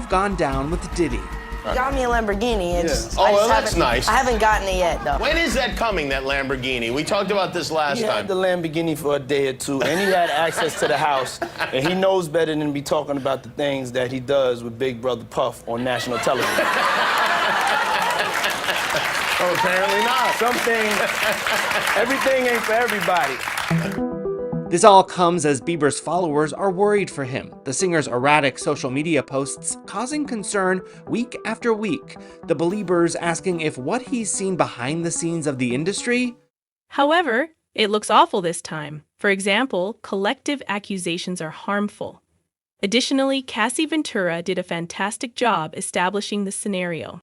have gone down with Diddy. Got me a Lamborghini. That's nice. I haven't gotten it yet, though. When is that coming, that Lamborghini? We talked about this last He time. had the Lamborghini for a day or two, and he had access to the house, and he knows better than to be talking about the things that he does with Big Brother Puff on national television. Oh, apparently not. Everything ain't for everybody. This all comes as Bieber's followers are worried for him, the singer's erratic social media posts causing concern week after week, the Beliebers asking if what he's seen behind the scenes of the industry. However, it looks awful this time. For example, collective accusations are harmful. Additionally, Cassie Ventura did a fantastic job establishing the scenario.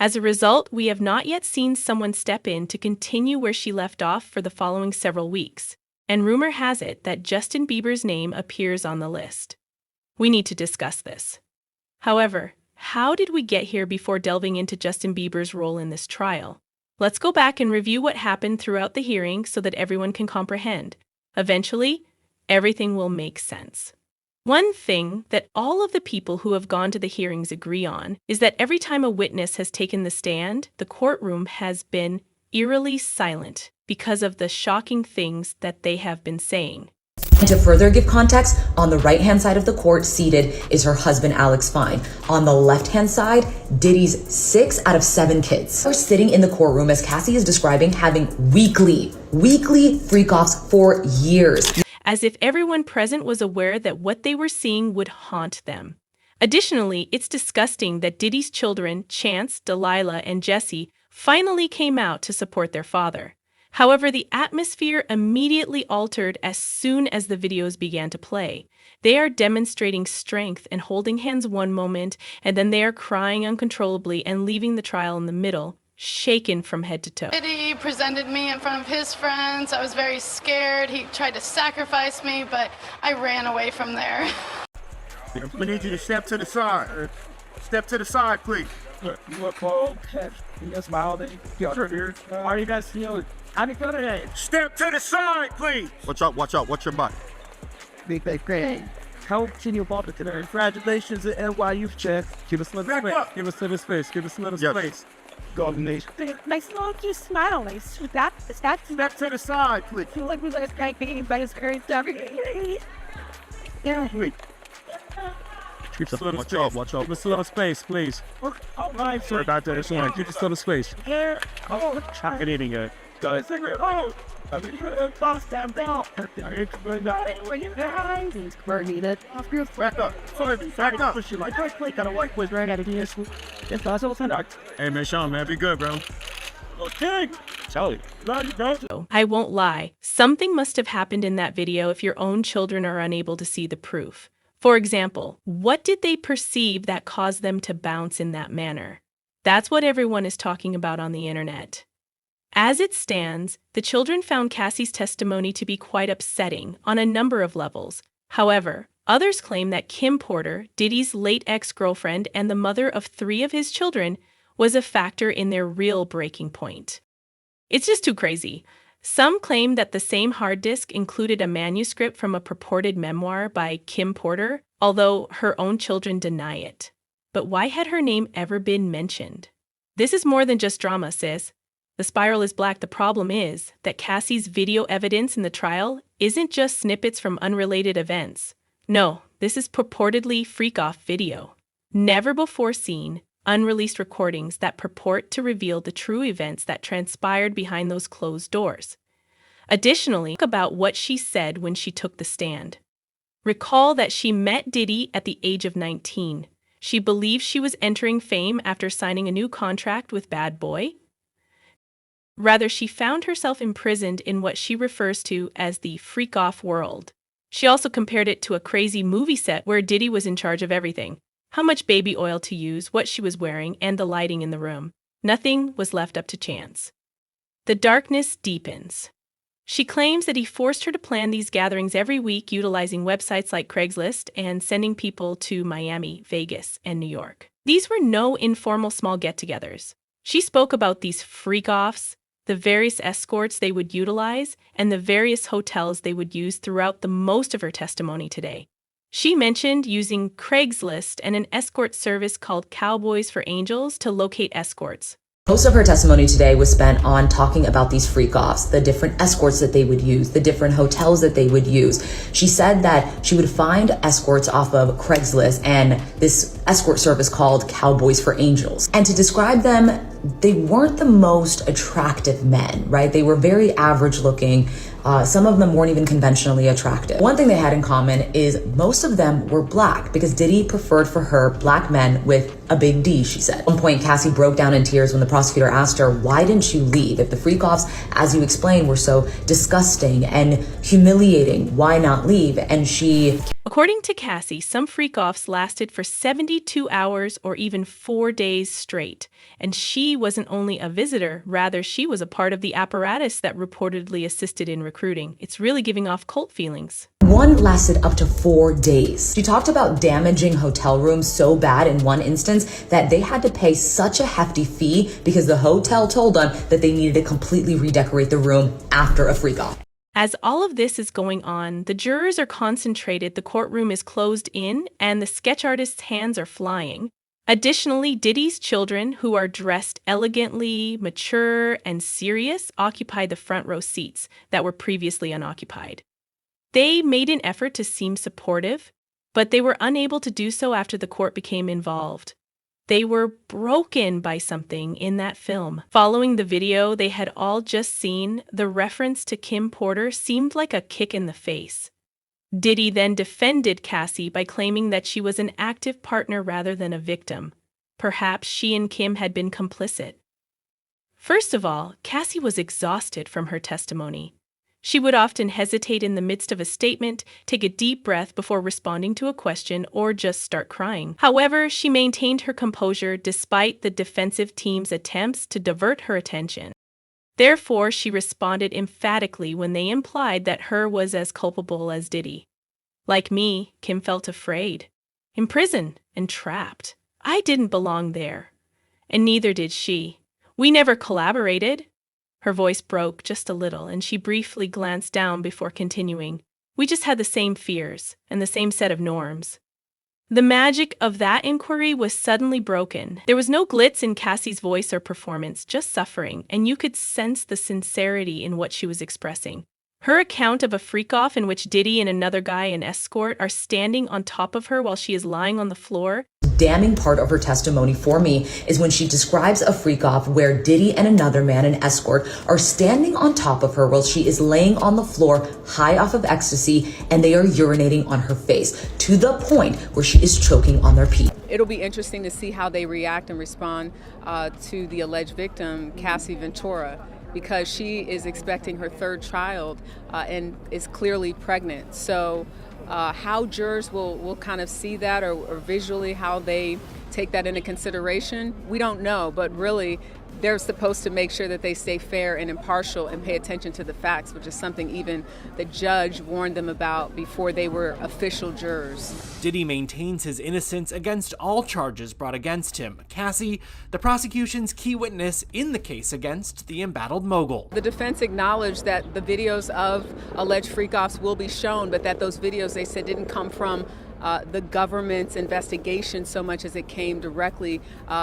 As a result, we have not yet seen someone step in to continue where she left off for the following several weeks. And rumor has it that Justin Bieber's name appears on the list. We need to discuss this. However, how did we get here before delving into Justin Bieber's role in this trial? Let's go back and review what happened throughout the hearing so that everyone can comprehend. Eventually, everything will make sense. One thing that all of the people who have gone to the hearings agree on is that every time a witness has taken the stand, the courtroom has been eerily silent because of the shocking things that they have been saying. And to further give context, on the right-hand side of the court seated is her husband, Alex Fine. On the left-hand side, Diddy's 6 out of 7 kids are sitting in the courtroom, as Cassie is describing, having weekly freak-offs for years. As if everyone present was aware that what they were seeing would haunt them. Additionally, it's disgusting that Diddy's children, Chance, Delilah, and Jesse, finally came out to support their father. However, the atmosphere immediately altered as soon as the videos began to play. They are demonstrating strength and holding hands one moment, and then they are crying uncontrollably and leaving the trial in the middle, shaken from head to toe. Diddy presented me in front of his friends. I was very scared. He tried to sacrifice me, but I ran away from there. We need you to step to the side. Step to the side, please. You look cold. You smile. Are you guys feeling? How do you feel today? Step to the side, please. Watch out, watch out. Watch your butt. Big great. How can you involved today? Congratulations at NYU check. Give us a little space. Give us a little space. Give us a little space. Golden Nation. Nice long you smile. Nice. That's Step to the side, please. feel like we like great being by his great Yeah. Please. Watch out, watch out. Give us a little space, please. Oh, my Sorry about that. Give us a little space. Here. Oh, Get in here. guys. Oh. boss down down. When you die. He's burning it. Back up. Sorry, back up. Push you like got a white was right out of here. It's also tonight. Hey, man, Sean, man, be good, bro. Okay. Charlie. I won't lie, something must have happened in that video if your own children are unable to see the proof. For example, what did they perceive that caused them to bounce in that manner? That's what everyone is talking about on the internet. As it stands, the children found Cassie's testimony to be quite upsetting on a number of levels. However, others claim that Kim Porter, Diddy's late ex-girlfriend and the mother of 3 of his children, was a factor in their real breaking point. It's just too crazy. Some claim that the same hard disk included a manuscript from a purported memoir by Kim Porter, although her own children deny it. But why had her name ever been mentioned? This is more than just drama, sis. The spiral is black. The problem is that Cassie's video evidence in the trial isn't just snippets from unrelated events. No, this is purportedly freak-off video. Never before seen, unreleased recordings that purport to reveal the true events that transpired behind those closed doors. Additionally, think about what she said when she took the stand. Recall that she met Diddy at the age of 19. She believes she was entering fame after signing a new contract with Bad Boy. Rather, she found herself imprisoned in what she refers to as the freak-off world. She also compared it to a crazy movie set where Diddy was in charge of everything. How much baby oil to use, what she was wearing, and the lighting in the room. Nothing was left up to chance. The darkness deepens. She claims that he forced her to plan these gatherings every week utilizing websites like Craigslist and sending people to Miami, Vegas, and New York. These were no informal small get-togethers. She spoke about these freak-offs, the various escorts they would utilize, and the various hotels they would use throughout the most of her testimony today. She mentioned using Craigslist and an escort service called Cowboys for Angels to locate escorts. Most of her testimony today was spent on talking about these freak-offs, the different escorts that they would use, the different hotels that they would use. She said that she would find escorts off of Craigslist and this escort service called Cowboys for Angels. And to describe them, they weren't the most attractive men, right? They were very average looking. Some of them weren't even conventionally attractive. One thing they had in common is most of them were black because Diddy preferred for her black men with a big D, she said. At one point, Cassie broke down in tears when the prosecutor asked her, why didn't you leave? If the freak-offs, as you explained, were so disgusting and humiliating, why not leave? And she... According to Cassie, some freak-offs lasted for 72 hours or even 4 days straight. And she wasn't only a visitor, rather she was a part of the apparatus that reportedly assisted in recruiting. It's really giving off cult feelings. One lasted up to 4 days. She talked about damaging hotel rooms so bad in one instance that they had to pay such a hefty fee because the hotel told them that they needed to completely redecorate the room after a freak-off. As all of this is going on, the jurors are concentrated, the courtroom is closed in, and the sketch artist's hands are flying. Additionally, Diddy's children, who are dressed elegantly, mature, and serious, occupy the front row seats that were previously unoccupied. They made an effort to seem supportive, but they were unable to do so after the court became involved. They were broken by something in that film. Following the video they had all just seen, the reference to Kim Porter seemed like a kick in the face. Diddy then defended Cassie by claiming that she was an active partner rather than a victim. Perhaps she and Kim had been complicit. First of all, Cassie was exhausted from her testimony. She would often hesitate in the midst of a statement, take a deep breath before responding to a question, or just start crying. However, she maintained her composure despite the defensive team's attempts to divert her attention. Therefore, she responded emphatically when they implied that her was as culpable as Diddy. Like me, Kim felt afraid, imprisoned, and trapped. I didn't belong there, and neither did she. We never collaborated. Her voice broke just a little, and she briefly glanced down before continuing. We just had the same fears and the same set of norms. The magic of that inquiry was suddenly broken. There was no glitz in Cassie's voice or performance, just suffering, and you could sense the sincerity in what she was expressing. Her account of a freak-off in which Diddy and another guy, an escort, are standing on top of her while she is lying on the floor. Damning part of her testimony for me is when she describes a freak-off where Diddy and another man, an escort, are standing on top of her while she is laying on the floor high off of ecstasy, and they are urinating on her face to the point where she is choking on their pee. It'll be interesting to see how they react and respond to the alleged victim, Cassie Ventura, because she is expecting her third child and is clearly pregnant. So how jurors will kind of see that or visually how they take that into consideration, we don't know, but really they're supposed to make sure that they stay fair and impartial and pay attention to the facts, which is something even the judge warned them about before they were official jurors. Diddy maintains his innocence against all charges brought against him. Cassie, the prosecution's key witness in the case against the embattled mogul. The defense acknowledged that the videos of alleged freak-offs will be shown, but that those videos, they said, didn't come from the government's investigation so much as it came directly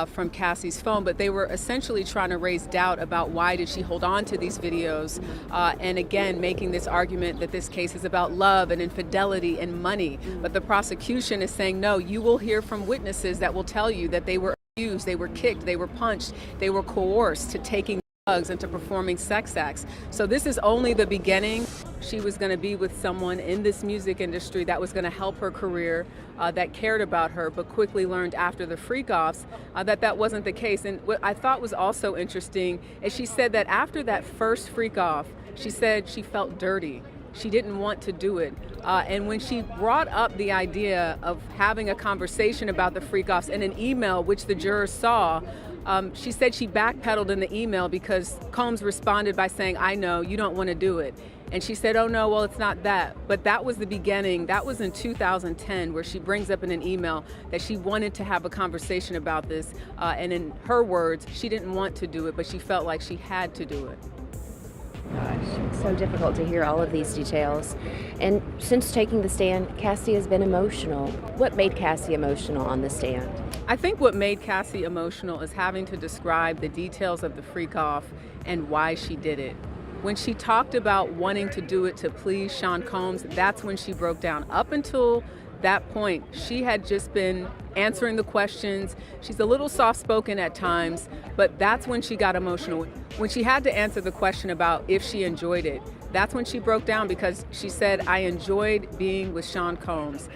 from Cassie's phone, but they were essentially trying to raise doubt about why did she hold on to these videos, and again making this argument that this case is about love and infidelity and money. But the prosecution is saying, no, you will hear from witnesses that will tell you that they were abused, they were kicked, they were punched, they were coerced to taking drugs and to performing sex acts. So this is only the beginning. She was going to be with someone in this music industry that was going to help her career, that cared about her, but quickly learned after the freak-offs that wasn't the case. And what I thought was also interesting is she said that after that first freak-off, she said she felt dirty. She didn't want to do it. And when she brought up the idea of having a conversation about the freak-offs in an email, which the jurors saw, she said she backpedaled in the email because Combs responded by saying, I know, you don't want to do it. And she said, oh no, well, it's not that. But that was the beginning. That was in 2010, where she brings up in an email that she wanted to have a conversation about this. And in her words, she didn't want to do it, but she felt like she had to do it. Gosh, it's so difficult to hear all of these details. And since taking the stand, Cassie has been emotional. What made Cassie emotional on the stand? I think what made Cassie emotional is having to describe the details of the freak-off and why she did it. When she talked about wanting to do it to please Sean Combs, that's when she broke down. Up until that point, she had just been answering the questions. She's a little soft-spoken at times, but that's when she got emotional. When she had to answer the question about if she enjoyed it, that's when she broke down, because she said, I enjoyed being with Sean Combs.